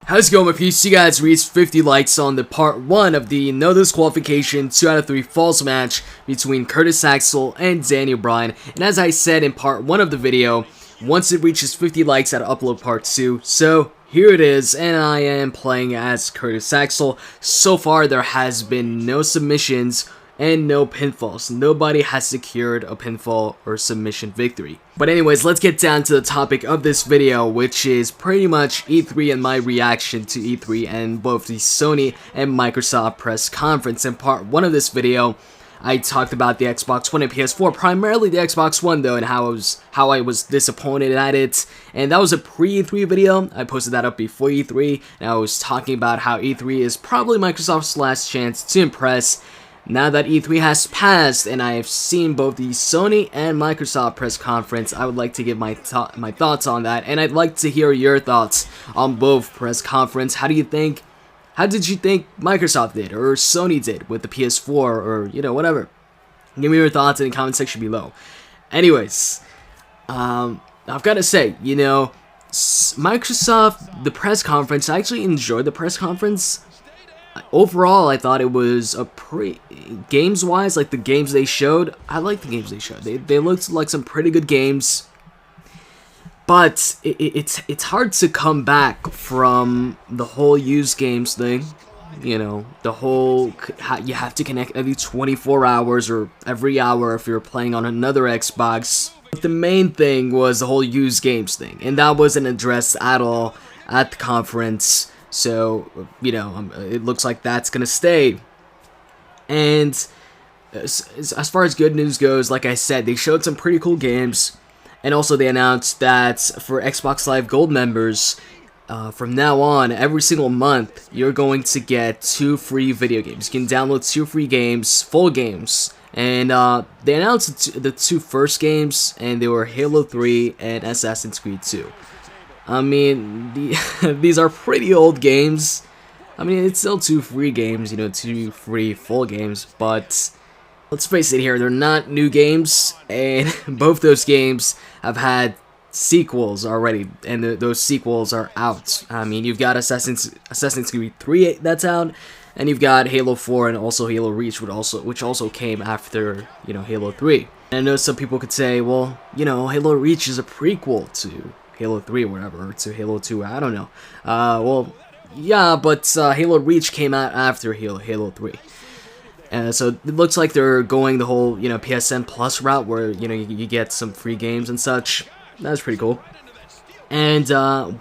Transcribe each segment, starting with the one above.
How's it going, my peeps? You guys reached 50 likes on the part 1 of the no disqualification 2 out of 3 falls match between Axel and Bryan. And as I said in part 1 of the video, once it reaches 50 likes, I'll upload part 2. So here it is, and I am playing as Axel. So far, there has been no submissions and no pinfalls. Nobody has secured a pinfall or submission victory. But anyways, let's get down to the topic of this video, which is pretty much E3 and my reaction to E3 and both the Sony and Microsoft press conference. In part 1 of this video, I talked about the Xbox One and PS4, primarily the Xbox One though, and how I was disappointed at it. And that was a pre-E3 video. I posted that up before E3, and I was talking about how E3 is probably Microsoft's last chance to impress. Now that E3 has passed and I have seen both the Sony and Microsoft press conference, I would like to give my thoughts on that, and I'd like to hear your thoughts on both press conference. How did you think Microsoft did or Sony did with the PS4 or, you know, whatever? Give me your thoughts in the comment section below. Anyways, I've got to say, you know, Microsoft, the press conference, I actually enjoyed the press conference. Overall, I thought it was a games-wise, like the games they showed, I like the games they showed. They looked like some pretty good games, but it's hard to come back from the whole used games thing. You know, the whole, you have to connect every 24 hours or every hour if you're playing on another Xbox. But the main thing was the whole used games thing, and that wasn't addressed at all at the conference. So, you know, it looks like that's gonna stay. And as far as good news goes, like I said, they showed some pretty cool games. And also they announced that for Xbox Live Gold members, from now on, every single month, you're going to get 2 free video games. You can download 2 free games, full games. And they announced the 2 first games, and they were Halo 3 and Assassin's Creed 2. I mean, these are pretty old games. I mean, it's still 2 free games, you know, 2 free full games, but let's face it here, they're not new games, and both those games have had sequels already, and those sequels are out. I mean, you've got Assassin's Creed 3 that's out, and you've got Halo 4 and also Halo Reach, which also came after, you know, Halo 3. And I know some people could say, well, you know, Halo Reach is a prequel to Halo 3 or whatever, to Halo 2, I don't know. Well, yeah, but Halo Reach came out after Halo 3. So it looks like they're going the whole, you know, PSN Plus route where, you know, you get some free games and such. That's pretty cool. And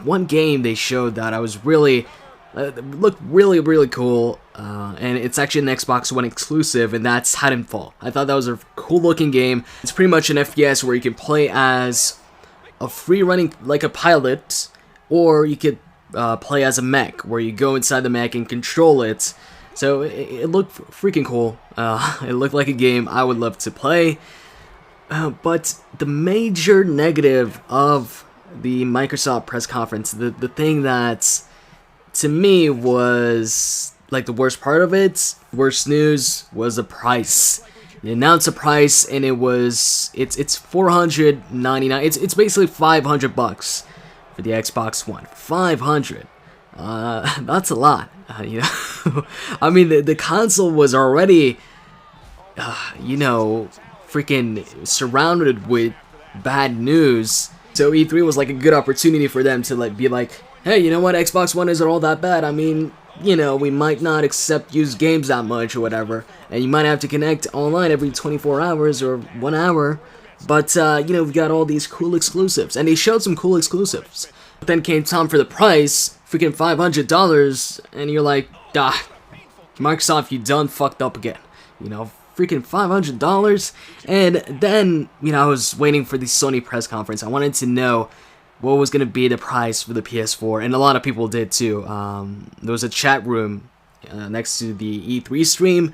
one game they showed that I was really, looked really cool, and it's actually an Xbox One exclusive, and that's Titanfall. I thought that was a cool looking game. It's pretty much an FPS where you can play as a free running, like a pilot, or you could play as a mech, where you go inside the mech and control it. So it looked freaking cool. It looked like a game I would love to play. But the major negative of the Microsoft press conference, the thing that to me was like the worst part of it, worst news, was the price. They announced a price, and it's $499. It's basically $500 for the Xbox One. 500. That's a lot. You know, I mean the console was already, you know, freaking surrounded with bad news. So E3 was like a good opportunity for them to like be like, hey, you know what? Xbox One isn't all that bad. I mean, you know, we might not accept used games that much or whatever, and you might have to connect online every 24 hours or 1 hour, but, you know, we've got all these cool exclusives, and they showed some cool exclusives. But then came time for the price, freaking $500, and you're like, Microsoft, you done fucked up again, you know, freaking $500, and then, you know, I was waiting for the Sony press conference. I wanted to know what was going to be the price for the PS4, and a lot of people did too. There was a chat room next to the E3 stream,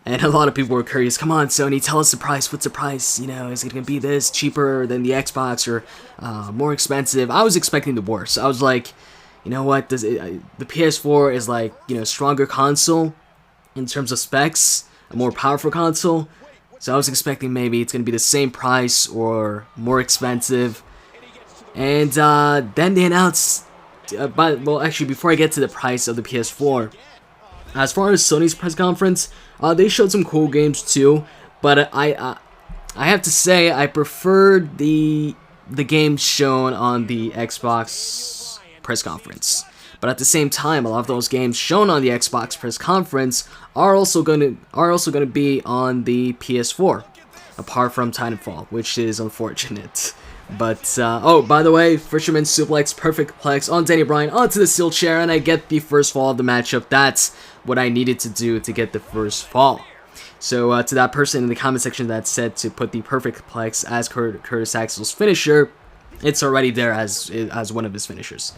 and a lot of people were curious, come on Sony, tell us the price, what's the price, you know, is it going to be this, cheaper than the Xbox, or more expensive? I was expecting the worst. I was like, you know what, the PS4 is like, you know, stronger console in terms of specs, a more powerful console, so I was expecting maybe it's going to be the same price or more expensive. And then they announced well, actually, before I get to the price of the PS4, as far as Sony's press conference, they showed some cool games too, but I have to say I preferred the games shown on the Xbox press conference. But at the same time, a lot of those games shown on the Xbox press conference are also going to be on the PS4, apart from Titanfall, which is unfortunate. But oh, by the way, Fisherman Suplex, Perfect Plex on Bryan onto the steel chair, and I get the first fall of the matchup. That's what I needed to do to get the first fall. So to that person in the comment section that said to put the Perfect Plex as Curtis Axel's finisher, it's already there as one of his finishers.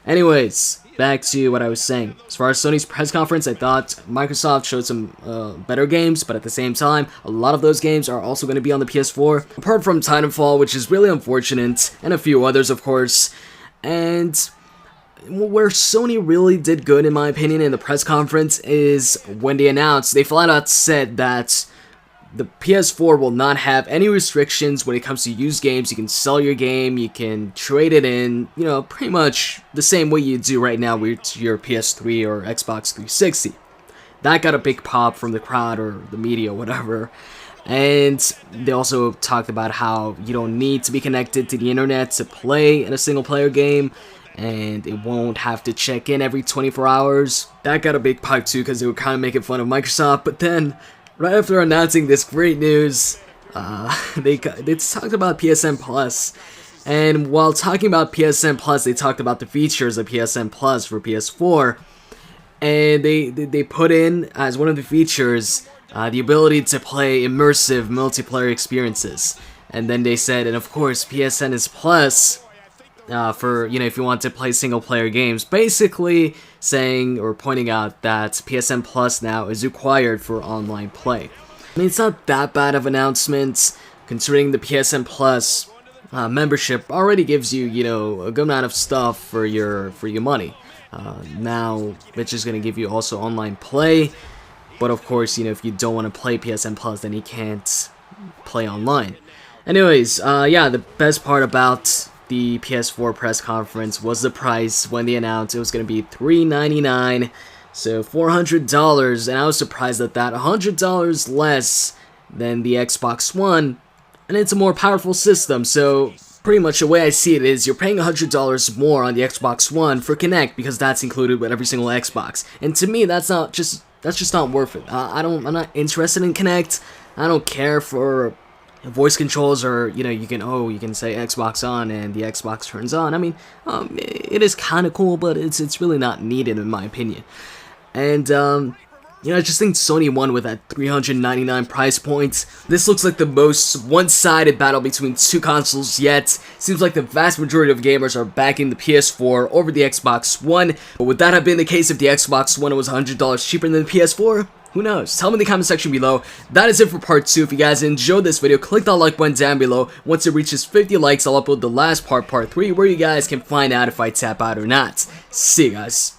Anyways, back to what I was saying. As far as Sony's press conference, I thought Microsoft showed some better games, but at the same time, a lot of those games are also going to be on the PS4, apart from Titanfall, which is really unfortunate, and a few others, of course. And where Sony really did good, in my opinion, in the press conference is when they flat out said that the PS4 will not have any restrictions when it comes to used games. You can sell your game, you can trade it in, you know, pretty much the same way you do right now with your PS3 or Xbox 360. That got a big pop from the crowd or the media, whatever. And they also talked about how you don't need to be connected to the internet to play in a single player game, and it won't have to check in every 24 hours. That got a big pop too, because they were kind of making fun of Microsoft, but then right after announcing this great news, they talked about PSN Plus, and while talking about PSN Plus, they talked about the features of PSN Plus for PS4, and they put in as one of the features the ability to play immersive multiplayer experiences, and then they said, and of course PSN is Plus for, you know, if you want to play single player games, basically saying or pointing out that PSN Plus now is required for online play. I mean, it's not that bad of an announcement, considering the PSN Plus membership already gives you, you know, a good amount of stuff for your money. Now it's just gonna give you also online play, but of course, you know, if you don't want to play PSN Plus, then you can't play online. Anyways, yeah, the best part about the PS4 press conference was the price when they announced it was going to be $399, so $400, and I was surprised at that. $100 less than the Xbox One, and it's a more powerful system, so pretty much the way I see it is you're paying $100 more on the Xbox One for Kinect because that's included with every single Xbox, and to me that's just not worth it. I'm not interested in Kinect. I don't care for voice controls, or, you know, you can say Xbox on and the Xbox turns on. I mean, it is kind of cool, but it's really not needed in my opinion. And you know, I just think Sony won with that $399 price point. This looks like the most one-sided battle between two consoles yet. Seems like the vast majority of gamers are backing the PS4 over the Xbox One. But would that have been the case if the Xbox One was $100 cheaper than the PS4? Who knows? Tell me in the comment section below. That is it for part 2. If you guys enjoyed this video, click that like button down below. Once it reaches 50 likes, I'll upload the last part 3, where you guys can find out if I tap out or not. See you guys.